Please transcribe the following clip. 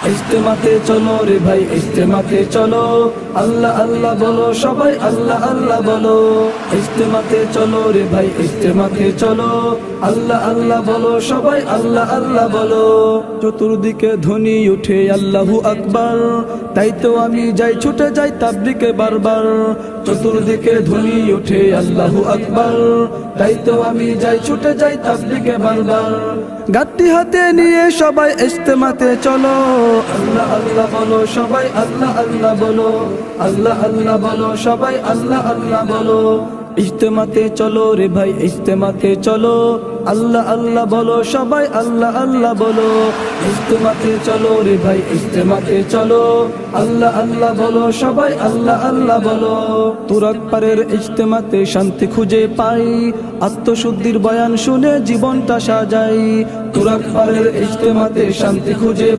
ইজতেমাতে চলো রে ভাই ইজতেমাতে চলো, আল্লাহ আল্লাহ বলো সবাই আল্লাহ আল্লাহ বলো। ইজতেমাতে চলো রে ভাই ইজতেমাতে চলো, আল্লাহ আল্লাহ বলো সবাই আল্লাহ আল্লাহ বলো। চতুর্দিকে ধ্বনি উঠে আল্লাহু আকবার, তাই তো আমি যাই ছুটে যাই তাবলিগে বারবার। চতুর্দিকে ধ্বনি উঠে আল্লাহু আকবার, তাই তো আমি যাই ছুটে যাই তাবলিগে বারবার। গাঁটটি হাতে নিয়ে সবাই ইজতেমাতে চলো, আল্লাহ আল্লাহ বলো সবাই আল্লাহ আল্লাহ বলো। আল্লাহ আল্লাহ বলো সবাই আল্লাহ আল্লাহ বলো। ইজতেমাতে চলো রে ভাই ইজতেমাতে চলো, আল্লাহ আল্লাহ বলো সবাই আল্লাহ আল্লাহ বলো। ইজতেমাতে চলো রে ভাই ইজতেমাতে চলো, আল্লাহ আল্লাহ বলো সবাই আল্লাহ আল্লাহ বলো। তুরাগ পারের ইজতেমাতে শান্তি খুঁজে পাই, আত্মশুদ্ধির বয়ান শুনে জীবনটা সাজাই। তুরাগ পারের ইজতেমাতে শান্তি খুঁজে